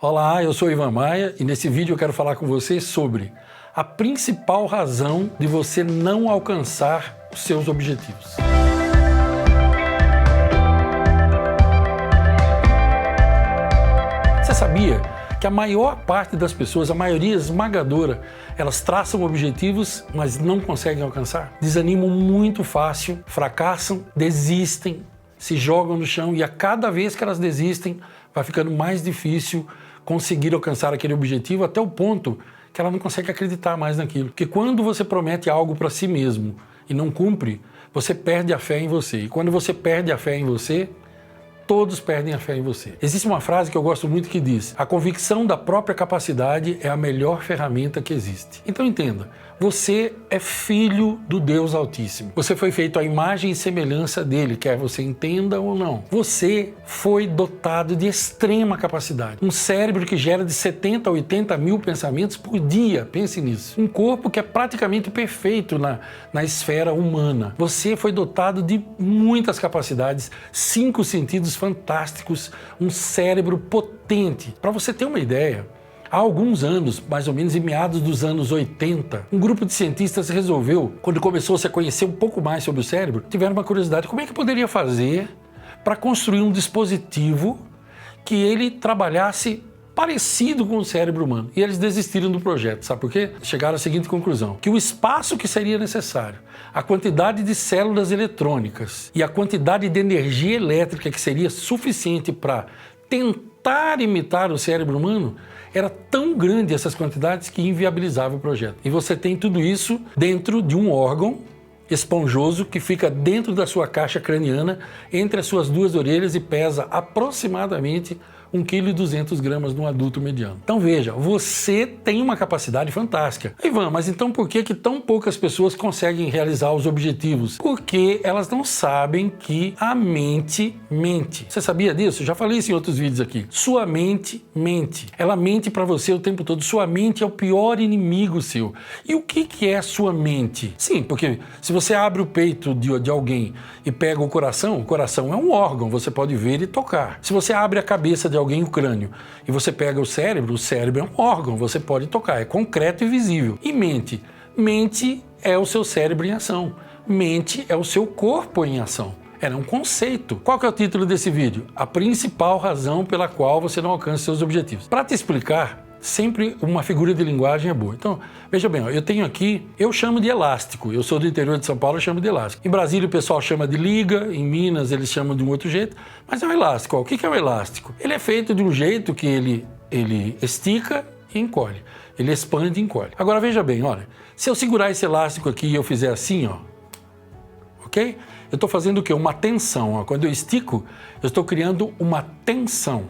Olá, eu sou Ivan Maia e nesse vídeo eu quero falar com você sobre a principal razão de você não alcançar os seus objetivos. Você sabia que a maior parte das pessoas, a maioria esmagadora, elas traçam objetivos, mas não conseguem alcançar? Desanimam muito fácil, fracassam, desistem, se jogam no chão e a cada vez que elas desistem, vai ficando mais difícil conseguir alcançar aquele objetivo até o ponto que ela não consegue acreditar mais naquilo. Porque quando você promete algo para si mesmo e não cumpre, você perde a fé em você. E quando você perde a fé em você, todos perdem a fé em você. Existe uma frase que eu gosto muito que diz: a convicção da própria capacidade é a melhor ferramenta que existe. Então entenda, você é filho do Deus Altíssimo. Você foi feito à imagem e semelhança dele, quer você entenda ou não. Você foi dotado de extrema capacidade. Um cérebro que gera de 70 a 80 mil pensamentos por dia, pense nisso. Um corpo que é praticamente perfeito na esfera humana. Você foi dotado de muitas capacidades, 5 sentidos fantásticos, um cérebro potente. Para você ter uma ideia, há alguns anos, mais ou menos em meados dos anos 80, um grupo de cientistas resolveu, quando começou-se a conhecer um pouco mais sobre o cérebro, tiveram uma curiosidade: como é que poderia fazer para construir um dispositivo que ele trabalhasse parecido com o cérebro humano? E eles desistiram do projeto. Sabe por quê? Chegaram à seguinte conclusão: que o espaço que seria necessário, a quantidade de células eletrônicas e a quantidade de energia elétrica que seria suficiente para tentar imitar o cérebro humano era tão grande, essas quantidades, que inviabilizava o projeto. E você tem tudo isso dentro de um órgão esponjoso que fica dentro da sua caixa craniana, entre as suas duas orelhas, e pesa aproximadamente 1,2 kg num adulto mediano. Então veja, você tem uma capacidade fantástica. Ivan, mas então por que tão poucas pessoas conseguem realizar os objetivos? Porque elas não sabem que a mente mente. Você sabia disso? Eu já falei isso em outros vídeos aqui. Sua mente mente. Ela mente para você o tempo todo. Sua mente é o pior inimigo seu. E o que é sua mente? Sim, porque se você abre o peito de alguém e pega o coração é um órgão, você pode ver e tocar. Se você abre a cabeça de alguém, o crânio, e você pega o cérebro é um órgão, você pode tocar, é concreto e visível. E mente? Mente é o seu cérebro em ação. Mente é o seu corpo em ação. Era um conceito. Qual que é o título desse vídeo? A principal razão pela qual você não alcança seus objetivos. Para te explicar, sempre uma figura de linguagem é boa. Então, veja bem, eu tenho aqui, eu chamo de elástico. Eu sou do interior de São Paulo, eu chamo de elástico. Em Brasília o pessoal chama de liga, em Minas eles chamam de um outro jeito, mas é um elástico. O que é um elástico? Ele é feito de um jeito que ele estica e encolhe. Ele expande e encolhe. Agora veja bem, olha, se eu segurar esse elástico aqui e eu fizer assim, ó, ok? Eu estou fazendo o quê? Uma tensão. Ó. Quando eu estico, eu estou criando uma tensão.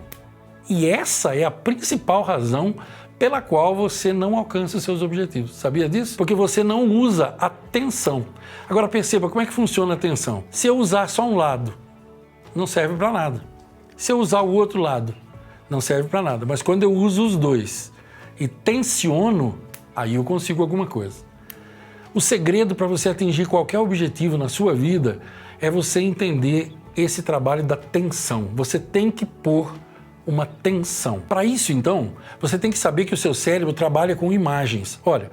E essa é a principal razão pela qual você não alcança os seus objetivos. Sabia disso? Porque você não usa a tensão. Agora perceba como é que funciona a tensão. Se eu usar só um lado, não serve para nada. Se eu usar o outro lado, não serve para nada. Mas quando eu uso os dois e tensiono, aí eu consigo alguma coisa. O segredo para você atingir qualquer objetivo na sua vida é você entender esse trabalho da tensão. Você tem que pôr uma tensão. Para isso, então, você tem que saber que o seu cérebro trabalha com imagens. Olha,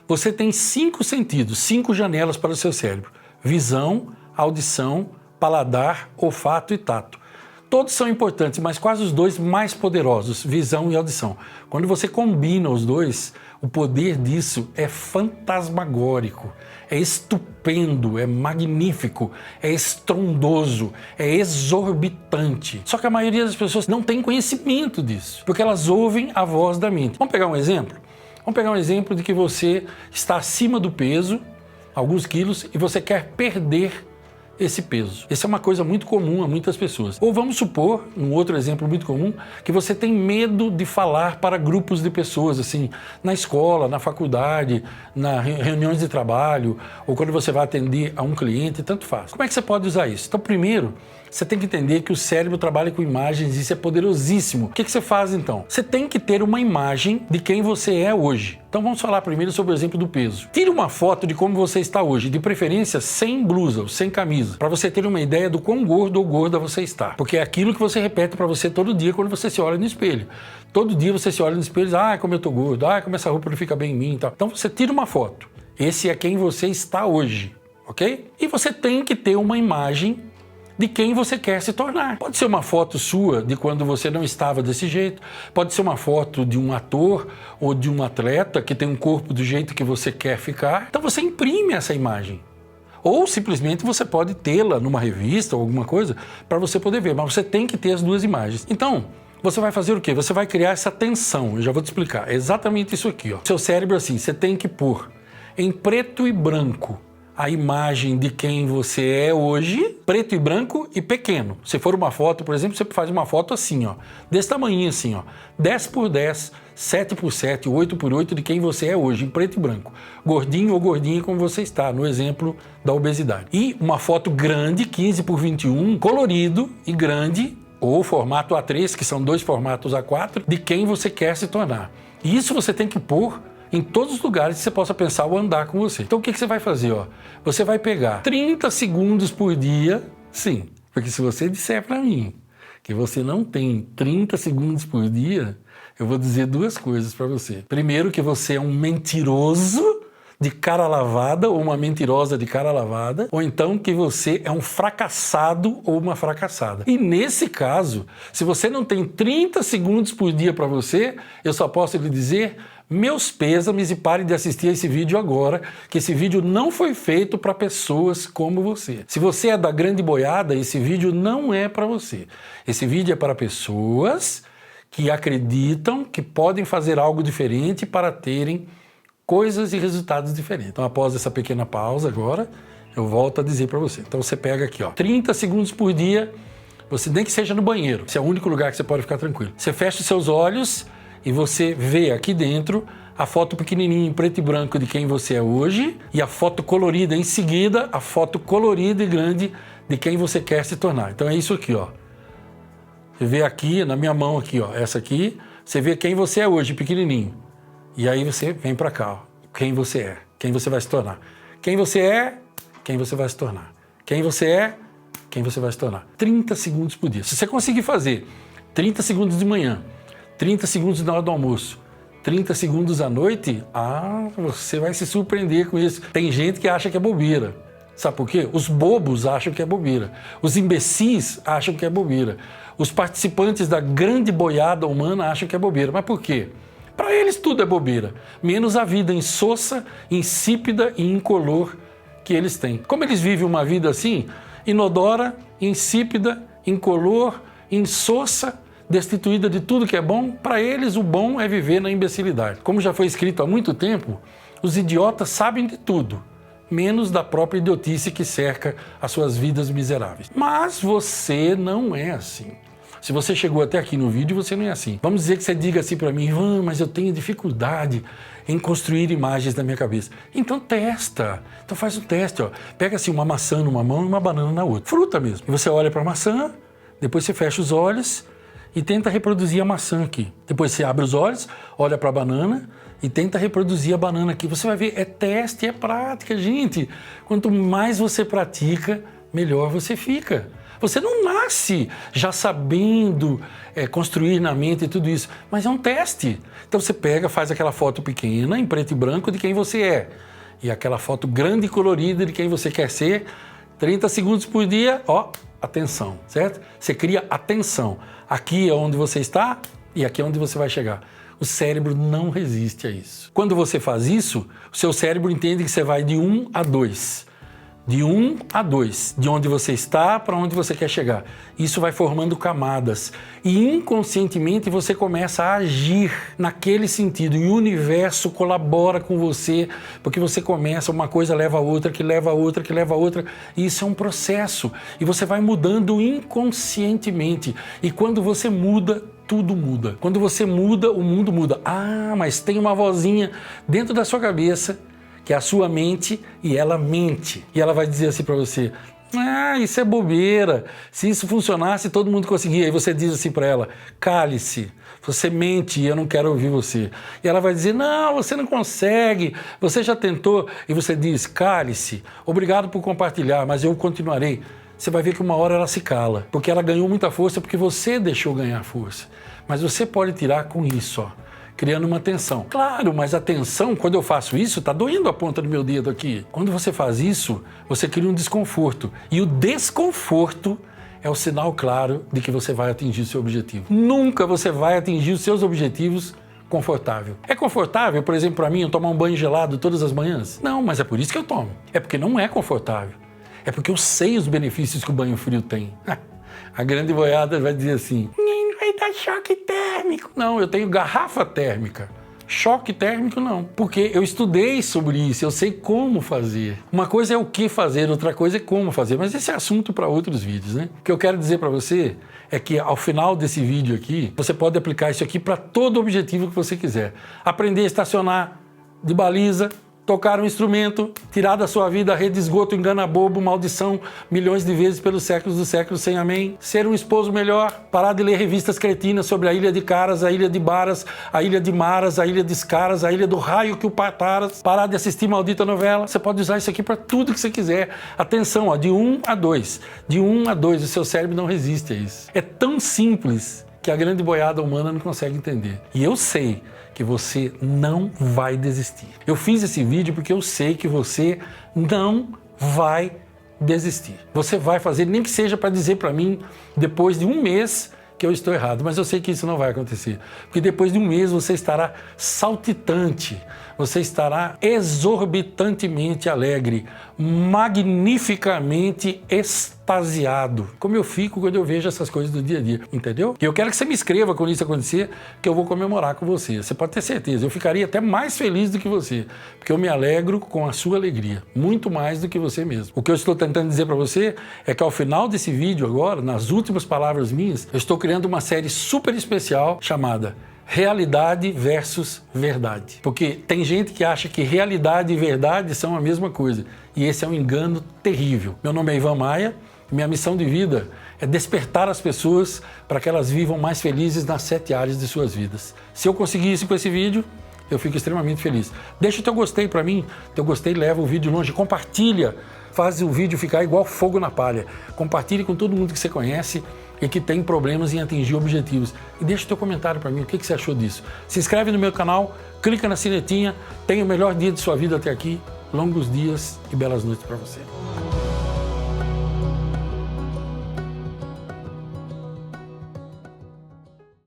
você tem 5 sentidos, 5 janelas para o seu cérebro: visão, audição, paladar, olfato e tato. Todos são importantes, mas quais os dois mais poderosos? Visão e audição. Quando você combina os dois, o poder disso é fantasmagórico, é estupendo, é magnífico, é estrondoso, é exorbitante. Só que a maioria das pessoas não tem conhecimento disso, porque elas ouvem a voz da mente. Vamos pegar um exemplo? Vamos pegar um exemplo de que você está acima do peso, alguns quilos, e você quer perder esse peso. Essa é uma coisa muito comum a muitas pessoas. Ou vamos supor, um outro exemplo muito comum, que você tem medo de falar para grupos de pessoas, assim, na escola, na faculdade, nas reuniões de trabalho, ou quando você vai atender a um cliente, tanto faz. Como é que você pode usar isso? Então, primeiro, Você tem que entender que o cérebro trabalha com imagens e isso é poderosíssimo. O que você faz então? Você tem que ter uma imagem de quem você é hoje. Então vamos falar primeiro sobre o exemplo do peso. Tire uma foto de como você está hoje, de preferência sem blusa ou sem camisa, para você ter uma ideia do quão gordo ou gorda você está. Porque é aquilo que você repete para você todo dia quando você se olha no espelho. Todo dia você se olha no espelho e diz, como eu tô gordo, como essa roupa não fica bem em mim e tal. Então você tira uma foto. Esse é quem você está hoje, ok? E você tem que ter uma imagem de quem você quer se tornar. Pode ser uma foto sua de quando você não estava desse jeito, pode ser uma foto de um ator ou de um atleta que tem um corpo do jeito que você quer ficar. Então você imprime essa imagem. Ou simplesmente você pode tê-la numa revista ou alguma coisa para você poder ver, mas você tem que ter as duas imagens. Então, você vai fazer o quê? Você vai criar essa tensão, eu já vou te explicar. É exatamente isso aqui, ó. Seu cérebro, assim, você tem que pôr em preto e branco a imagem de quem você é hoje, preto e branco e pequeno. Se for uma foto, por exemplo, você faz uma foto assim, ó, desse tamanho assim, ó, 10 por 10, 7 por 7, 8 por 8 de quem você é hoje, em preto e branco. Gordinho ou gordinha como você está, no exemplo da obesidade. E uma foto grande, 15 por 21, colorido e grande, ou formato A3, que são dois formatos A4, de quem você quer se tornar. E isso você tem que pôr em todos os lugares que você possa pensar ou andar com você. Então o que você vai fazer? Ó? Você vai pegar 30 segundos por dia, sim, porque se você disser para mim que você não tem 30 segundos por dia, eu vou dizer duas coisas para você. Primeiro, que você é um mentiroso de cara lavada ou uma mentirosa de cara lavada, ou então que você é um fracassado ou uma fracassada. E nesse caso, se você não tem 30 segundos por dia para você, eu só posso lhe dizer meus pêsames e pare de assistir esse vídeo agora, que esse vídeo não foi feito para pessoas como você. Se você é da grande boiada, esse vídeo não é para você. Esse vídeo é para pessoas que acreditam que podem fazer algo diferente para terem coisas e resultados diferentes. Então, após essa pequena pausa agora, eu volto a dizer para você. Então, você pega aqui, ó, 30 segundos por dia, você nem que seja no banheiro. Esse é o único lugar que você pode ficar tranquilo. Você fecha os seus olhos e você vê aqui dentro a foto pequenininha em preto e branco de quem você é hoje e a foto colorida em seguida, a foto colorida e grande de quem você quer se tornar. Então, é isso aqui, ó. Você vê aqui, na minha mão aqui, ó, essa aqui, você vê quem você é hoje, pequenininho. E aí você vem para cá, ó, quem você é, quem você vai se tornar. Quem você é, quem você vai se tornar. Quem você é, quem você vai se tornar. 30 segundos por dia. Se você conseguir fazer 30 segundos de manhã, 30 segundos na hora do almoço, 30 segundos à noite, você vai se surpreender com isso. Tem gente que acha que é bobeira. Sabe por quê? Os bobos acham que é bobeira. Os imbecis acham que é bobeira. Os participantes da grande boiada humana acham que é bobeira. Mas por quê? Para eles tudo é bobeira, menos a vida insossa, insípida e incolor que eles têm. Como eles vivem uma vida assim, inodora, insípida, incolor, insossa, destituída de tudo que é bom, para eles o bom é viver na imbecilidade. Como já foi escrito há muito tempo, os idiotas sabem de tudo, menos da própria idiotice que cerca as suas vidas miseráveis. Mas você não é assim. Se você chegou até aqui no vídeo, você não é assim. Vamos dizer que você diga assim para mim, Ivan, mas eu tenho dificuldade em construir imagens na minha cabeça. Então testa. Então faz um teste, ó. Pega assim uma maçã numa mão e uma banana na outra. Fruta mesmo. E você olha para a maçã, depois você fecha os olhos e tenta reproduzir a maçã aqui. Depois você abre os olhos, olha para a banana e tenta reproduzir a banana aqui. Você vai ver, é teste, é prática, gente. Quanto mais você pratica, melhor você fica. Você não nasce já sabendo construir na mente e tudo isso, mas é um teste. Então você pega, faz aquela foto pequena, em preto e branco, de quem você é. E aquela foto grande e colorida de quem você quer ser, 30 segundos por dia, ó, atenção, certo? Você cria atenção. Aqui é onde você está e aqui é onde você vai chegar. O cérebro não resiste a isso. Quando você faz isso, o seu cérebro entende que você vai de 1 a 2. De 1 a 2, de onde você está para onde você quer chegar. Isso vai formando camadas. E inconscientemente você começa a agir naquele sentido. E o universo colabora com você, porque você começa, uma coisa leva a outra, que leva a outra, que leva a outra. E isso é um processo. E você vai mudando inconscientemente. E quando você muda, tudo muda. Quando você muda, o mundo muda. Mas tem uma vozinha dentro da sua cabeça, que é a sua mente, e ela mente. E ela vai dizer assim para você, Ah, isso é bobeira. Se isso funcionasse, todo mundo conseguia. Aí você diz assim para ela, cale-se, você mente e eu não quero ouvir você. E ela vai dizer, não, você não consegue, você já tentou. E você diz, cale-se, obrigado por compartilhar, mas eu continuarei. Você vai ver que uma hora ela se cala, porque ela ganhou muita força porque você deixou ganhar força. Mas você pode tirar com isso, ó, criando uma tensão. Claro, mas a tensão, quando eu faço isso, tá doendo a ponta do meu dedo aqui. Quando você faz isso, você cria um desconforto. E o desconforto é o sinal claro de que você vai atingir o seu objetivo. Nunca você vai atingir os seus objetivos confortável. É confortável, por exemplo, para mim, eu tomar um banho gelado todas as manhãs? Não, mas é por isso que eu tomo. É porque não é confortável. É porque eu sei os benefícios que o banho frio tem. A grande boiada vai dizer assim, vai dar choque térmico. Não, eu tenho garrafa térmica. Choque térmico não, porque eu estudei sobre isso, eu sei como fazer. Uma coisa é o que fazer, outra coisa é como fazer, mas esse é assunto para outros vídeos, né? O que eu quero dizer para você é que ao final desse vídeo aqui, você pode aplicar isso aqui para todo objetivo que você quiser. Aprender a estacionar de baliza, tocar um instrumento, tirar da sua vida a rede de esgoto, engana bobo, maldição, milhões de vezes pelos séculos dos séculos sem amém. Ser um esposo melhor, parar de ler revistas cretinas sobre a ilha de Caras, a ilha de Baras, a ilha de Maras, a ilha de Escaras, a ilha do raio que o pataras, parar de assistir maldita novela. Você pode usar isso aqui para tudo que você quiser. Atenção, ó, de 1 a 2. De 1 a 2, o seu cérebro não resiste a isso. É tão simples que a grande boiada humana não consegue entender. E eu sei que você não vai desistir. Eu fiz esse vídeo porque eu sei que você não vai desistir. Você vai fazer, nem que seja para dizer para mim, depois de um mês, que eu estou errado, mas eu sei que isso não vai acontecer, porque depois de um mês você estará saltitante, você estará exorbitantemente alegre, magnificamente extasiado, como eu fico quando eu vejo essas coisas do dia a dia, entendeu? E eu quero que você me escreva quando isso acontecer, que eu vou comemorar com você. Você pode ter certeza, eu ficaria até mais feliz do que você, porque eu me alegro com a sua alegria, muito mais do que você mesmo. O que eu estou tentando dizer para você é que ao final desse vídeo agora, nas últimas palavras minhas, eu estou criando uma série super especial chamada Realidade versus Verdade. Porque tem gente que acha que realidade e verdade são a mesma coisa. E esse é um engano terrível. Meu nome é Ivan Maia. Minha missão de vida é despertar as pessoas para que elas vivam mais felizes nas 7 áreas de suas vidas. Se eu conseguir isso com esse vídeo, eu fico extremamente feliz. Deixa o teu gostei para mim. Teu gostei leva o vídeo longe. Compartilha. Faz o vídeo ficar igual fogo na palha. Compartilhe com todo mundo que você conhece e que tem problemas em atingir objetivos. E deixa o teu comentário para mim, o que você achou disso. Se inscreve no meu canal, clica na sinetinha, tenha o melhor dia de sua vida até aqui, longos dias e belas noites para você.